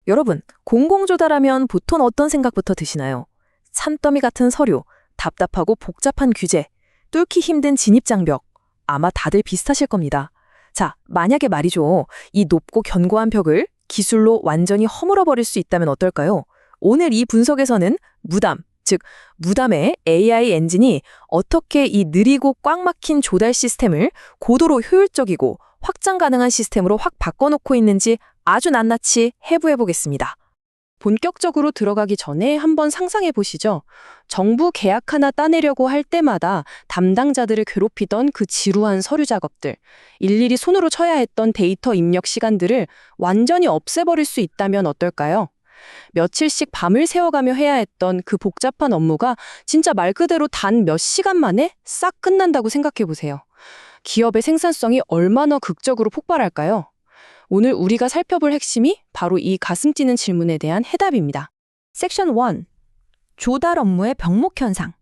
여러분, 공공조달하면 보통 어떤 생각부터 드시나요? 산더미 같은 서류, 답답하고 복잡한 규제, 뚫기 힘든 진입장벽. 아마 다들 비슷하실 겁니다. 자, 만약에 말이죠. 이 높고 견고한 벽을 기술로 완전히 허물어버릴 수 있다면 어떨까요? 오늘 이 분석에서는 무담, 즉 무담의 AI 엔진이 어떻게 이 느리고 꽉 막힌 조달 시스템을 고도로 효율적이고 확장 가능한 시스템으로 확 바꿔놓고 있는지 아주 낱낱이 해부해 보겠습니다. 본격적으로 들어가기 전에 한번 상상해 보시죠. 정부 계약 하나 따내려고 할 때마다 담당자들을 괴롭히던 그 지루한 서류 작업들, 일일이 손으로 쳐야 했던 데이터 입력 시간들을 완전히 없애버릴 수 있다면 어떨까요? 며칠씩 밤을 새워가며 해야 했던 그 복잡한 업무가 진짜 말 그대로 단 몇 시간 만에 싹 끝난다고 생각해 보세요. 기업의 생산성이 얼마나 극적으로 폭발할까요? 오늘 우리가 살펴볼 핵심이 바로 이 가슴 뛰는 질문에 대한 해답입니다. 섹션 1. 조달 업무의 병목 현상.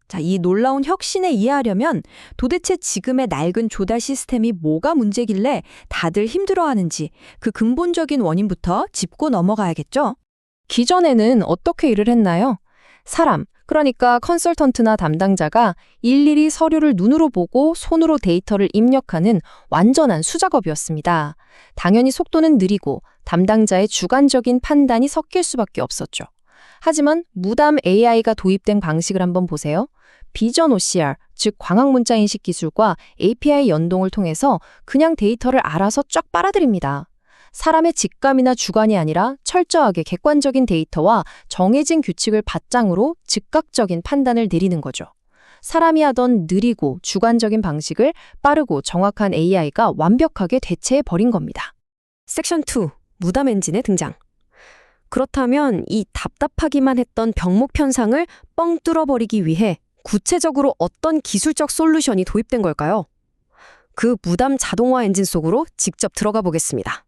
자, 이 놀라운 혁신을 이해하려면 도대체 지금의 낡은 조달 시스템이 뭐가 문제길래 다들 힘들어하는지 그 근본적인 원인부터 짚고 넘어가야겠죠? 기존에는 어떻게 일을 했나요? 사람, 그러니까 컨설턴트나 담당자가 일일이 서류를 눈으로 보고 손으로 데이터를 입력하는 완전한 수작업이었습니다. 당연히 속도는 느리고 담당자의 주관적인 판단이 섞일 수밖에 없었죠. 하지만 무담 AI가 도입된 방식을 한번 보세요. 비전 OCR, 즉 광학 문자 인식 기술과 API 연동을 통해서 그냥 데이터를 알아서 쫙 빨아들입니다. 사람의 직감이나 주관이 아니라 철저하게 객관적인 데이터와 정해진 규칙을 바탕으로 즉각적인 판단을 내리는 거죠. 사람이 하던 느리고 주관적인 방식을 빠르고 정확한 AI가 완벽하게 대체해버린 겁니다. 섹션 2. 무담 엔진의 등장. 그렇다면 이 답답하기만 했던 병목 현상을 뻥 뚫어버리기 위해 구체적으로 어떤 기술적 솔루션이 도입된 걸까요? 그 무담 자동화 엔진 속으로 직접 들어가 보겠습니다.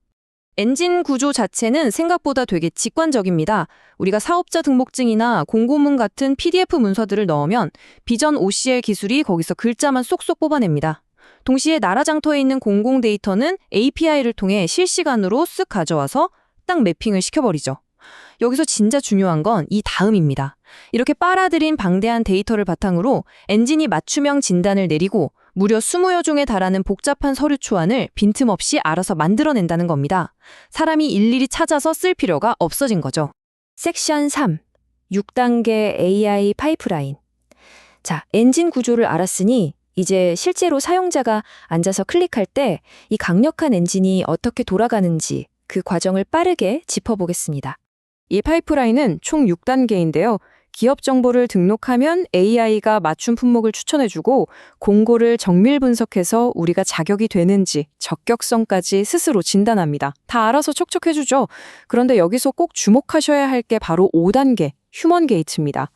엔진 구조 자체는 생각보다 되게 직관적입니다. 우리가 사업자 등록증이나 공고문 같은 PDF 문서들을 넣으면 비전 OCR 기술이 거기서 글자만 쏙쏙 뽑아냅니다. 동시에 나라 장터에 있는 공공 데이터는 API를 통해 실시간으로 쓱 가져와서 딱 매핑을 시켜버리죠. 여기서 진짜 중요한 건 이 다음입니다. 이렇게 빨아들인 방대한 데이터를 바탕으로 엔진이 맞춤형 진단을 내리고 무려 20여 종에 달하는 복잡한 서류 초안을 빈틈없이 알아서 만들어낸다는 겁니다. 사람이 일일이 찾아서 쓸 필요가 없어진 거죠. 섹션 3. 6단계 AI 파이프라인. 자, 엔진 구조를 알았으니 이제 실제로 사용자가 앉아서 클릭할 때 이 강력한 엔진이 어떻게 돌아가는지 그 과정을 빠르게 짚어보겠습니다. 이 파이프라인은 총 6단계인데요. 기업 정보를 등록하면 AI가 맞춤 품목을 추천해주고 공고를 정밀 분석해서 우리가 자격이 되는지 적격성까지 스스로 진단합니다. 다 알아서 척척해주죠. 그런데 여기서 꼭 주목하셔야 할 게 바로 5단계, 휴먼 게이트입니다.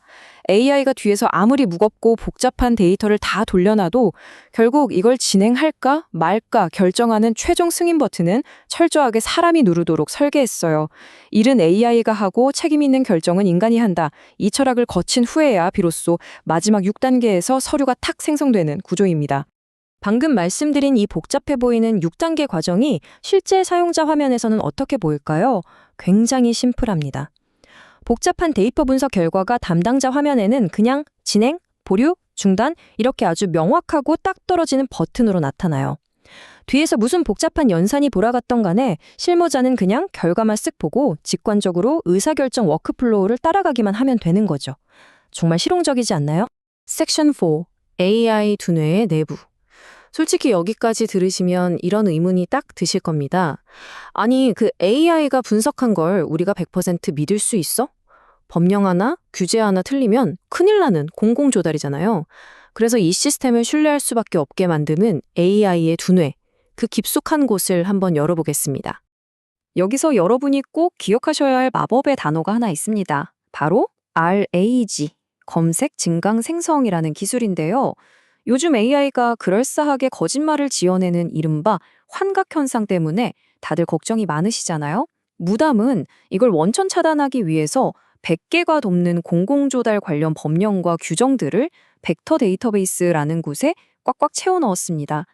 AI가 뒤에서 아무리 무겁고 복잡한 데이터를 다 돌려놔도 결국 이걸 진행할까 말까 결정하는 최종 승인 버튼은 철저하게 사람이 누르도록 설계했어요. 일은 AI가 하고 책임 있는 결정은 인간이 한다. 이 철학을 거친 후에야 비로소 마지막 6단계에서 서류가 탁 생성되는 구조입니다. 방금 말씀드린 이 복잡해 보이는 6단계 과정이 실제 사용자 화면에서는 어떻게 보일까요? 굉장히 심플합니다. 복잡한 데이터 분석 결과가 담당자 화면에는 그냥 진행, 보류, 중단 이렇게 아주 명확하고 딱 떨어지는 버튼으로 나타나요. 뒤에서 무슨 복잡한 연산이 돌아갔던 간에 실무자는 그냥 결과만 쓱 보고 직관적으로 의사결정 워크플로우를 따라가기만 하면 되는 거죠. 정말 실용적이지 않나요? 섹션 4. AI 두뇌의 내부. 솔직히 여기까지 들으시면 이런 의문이 딱 드실 겁니다. 아니, 그 AI가 분석한 걸 우리가 100% 믿을 수 있어? 법령 하나, 규제 하나 틀리면 큰일 나는 공공조달이잖아요. 그래서 이 시스템을 신뢰할 수밖에 없게 만드는 AI의 두뇌, 그 깊숙한 곳을 한번 열어보겠습니다. 여기서 여러분이 꼭 기억하셔야 할 마법의 단어가 하나 있습니다. 바로 RAG, 검색 증강 생성이라는 기술인데요. 요즘 AI가 그럴싸하게 거짓말을 지어내는 이른바 환각 현상 때문에 다들 걱정이 많으시잖아요. 무담은 이걸 원천 차단하기 위해서 100개가 넘는 공공조달 관련 법령과 규정들을 벡터 데이터베이스라는 곳에 꽉꽉 채워 넣었습니다.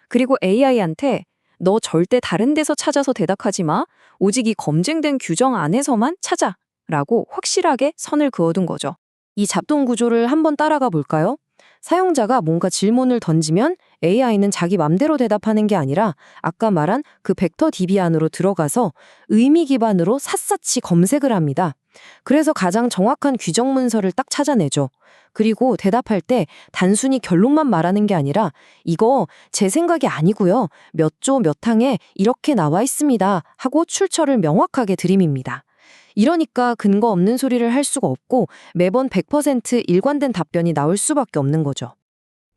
그리고 AI한테 너 절대 다른 데서 찾아서 대답하지 마. 오직 이 검증된 규정 안에서만 찾아. 라고 확실하게 선을 그어둔 거죠. 이 잡동 구조를 한번 따라가 볼까요? 사용자가 뭔가 질문을 던지면 AI는 자기 맘대로 대답하는 게 아니라 아까 말한 그 벡터 DB 안으로 들어가서 의미 기반으로 샅샅이 검색을 합니다. 그래서 가장 정확한 규정 문서를 딱 찾아내죠. 그리고 대답할 때 단순히 결론만 말하는 게 아니라 이거 제 생각이 아니고요. 몇 조 몇 항에 이렇게 나와 있습니다. 하고 출처를 명확하게 들이밉니다. 이러니까 근거 없는 소리를 할 수가 없고 매번 100% 일관된 답변이 나올 수밖에 없는 거죠.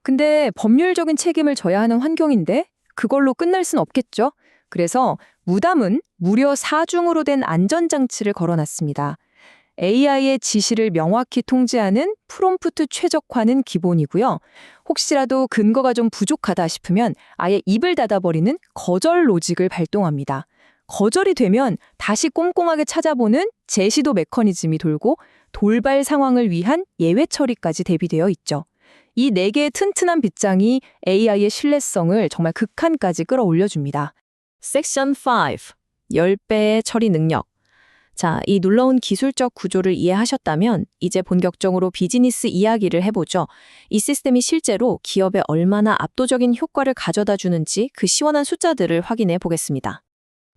근데 법률적인 책임을 져야 하는 환경인데 그걸로 끝날 순 없겠죠. 그래서 무담은 무려 4중으로 된 안전장치를 걸어놨습니다. AI의 지시를 명확히 통제하는 프롬프트 최적화는 기본이고요. 혹시라도 근거가 좀 부족하다 싶으면 아예 입을 닫아버리는 거절 로직을 발동합니다. 거절이 되면 다시 꼼꼼하게 찾아보는 재시도 메커니즘이 돌고 돌발 상황을 위한 예외 처리까지 대비되어 있죠. 이 4개의 튼튼한 빗장이 AI의 신뢰성을 정말 극한까지 끌어올려줍니다. 섹션 5. 10배의 처리 능력. 자, 이 놀라운 기술적 구조를 이해하셨다면 이제 본격적으로 비즈니스 이야기를 해보죠. 이 시스템이 실제로 기업에 얼마나 압도적인 효과를 가져다 주는지 그 시원한 숫자들을 확인해 보겠습니다.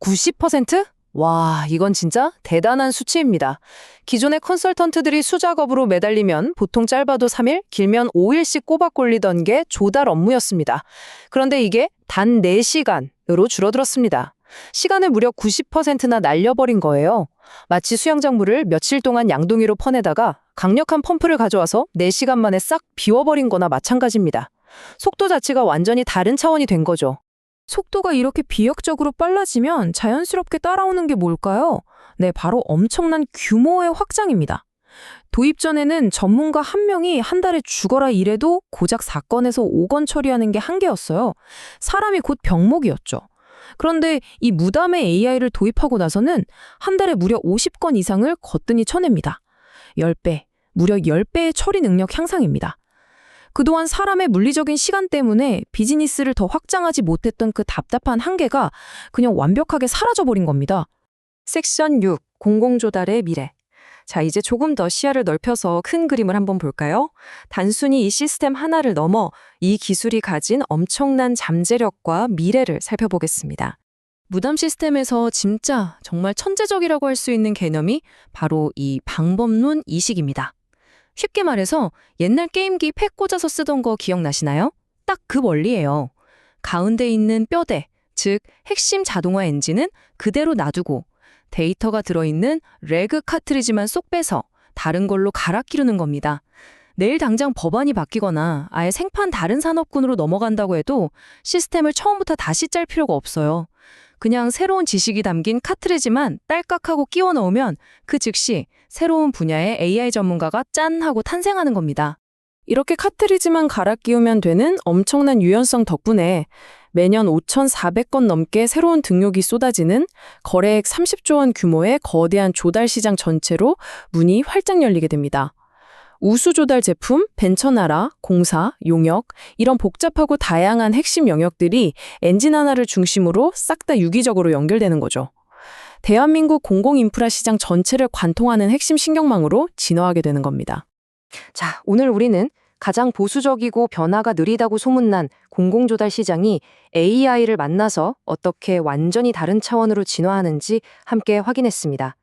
90%? 와, 이건 진짜 대단한 수치입니다. 기존의 컨설턴트들이 수작업으로 매달리면 보통 짧아도 3일, 길면 5일씩 꼬박 걸리던 게 조달 업무였습니다. 그런데 이게 단 4시간으로 줄어들었습니다. 시간을 무려 90%나 날려버린 거예요. 마치 수영장물을 며칠 동안 양동이로 퍼내다가 강력한 펌프를 가져와서 4시간 만에 싹 비워버린 거나 마찬가지입니다. 속도 자체가 완전히 다른 차원이 된 거죠. 속도가 이렇게 비약적으로 빨라지면 자연스럽게 따라오는 게 뭘까요? 네, 바로 엄청난 규모의 확장입니다. 도입 전에는 전문가 한 명이 한 달에 죽어라 이래도 고작 4건에서 5건 처리하는 게 한계였어요. 사람이 곧 병목이었죠. 그런데 이 무담의 AI를 도입하고 나서는 한 달에 무려 50건 이상을 거뜬히 쳐냅니다. 10배, 무려 10배의 처리 능력 향상입니다. 그동안 사람의 물리적인 시간 때문에 비즈니스를 더 확장하지 못했던 그 답답한 한계가 그냥 완벽하게 사라져버린 겁니다. 섹션 6. 공공조달의 미래. 자, 이제 조금 더 시야를 넓혀서 큰 그림을 한번 볼까요? 단순히 이 시스템 하나를 넘어 이 기술이 가진 엄청난 잠재력과 미래를 살펴보겠습니다. 무담 시스템에서 진짜 정말 천재적이라고 할 수 있는 개념이 바로 이 방법론 이식입니다. 쉽게 말해서 옛날 게임기 팩 꽂아서 쓰던 거 기억나시나요? 딱 그 원리예요. 가운데 있는 뼈대, 즉 핵심 자동화 엔진은 그대로 놔두고 데이터가 들어있는 레그 카트리지만 쏙 빼서 다른 걸로 갈아 끼우는 겁니다. 내일 당장 법안이 바뀌거나 아예 생판 다른 산업군으로 넘어간다고 해도 시스템을 처음부터 다시 짤 필요가 없어요. 그냥 새로운 지식이 담긴 카트리지만 딸깍하고 끼워 넣으면 그 즉시 새로운 분야의 AI 전문가가 짠 하고 탄생하는 겁니다. 이렇게 카트리지만 갈아 끼우면 되는 엄청난 유연성 덕분에 매년 5,400건 넘게 새로운 등록이 쏟아지는 거래액 30조 원 규모의 거대한 조달 시장 전체로 문이 활짝 열리게 됩니다. 우수 조달 제품, 벤처나라, 공사, 용역 이런 복잡하고 다양한 핵심 영역들이 엔진 하나를 중심으로 싹 다 유기적으로 연결되는 거죠. 대한민국 공공인프라 시장 전체를 관통하는 핵심 신경망으로 진화하게 되는 겁니다. 자, 오늘 우리는 가장 보수적이고 변화가 느리다고 소문난 공공조달 시장이 AI를 만나서 어떻게 완전히 다른 차원으로 진화하는지 함께 확인했습니다.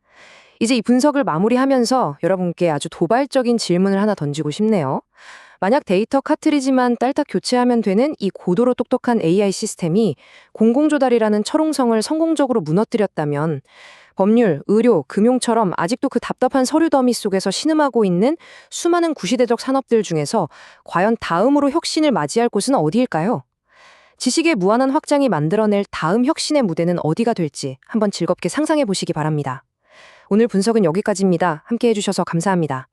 이제 이 분석을 마무리하면서 여러분께 아주 도발적인 질문을 하나 던지고 싶네요. 만약 데이터 카트리지만 딸딱 교체하면 되는 이 고도로 똑똑한 AI 시스템이 공공조달이라는 철옹성을 성공적으로 무너뜨렸다면 법률, 의료, 금융처럼 아직도 그 답답한 서류 더미 속에서 신음하고 있는 수많은 구시대적 산업들 중에서 과연 다음으로 혁신을 맞이할 곳은 어디일까요? 지식의 무한한 확장이 만들어낼 다음 혁신의 무대는 어디가 될지 한번 즐겁게 상상해 보시기 바랍니다. 오늘 분석은 여기까지입니다. 함께 해주셔서 감사합니다.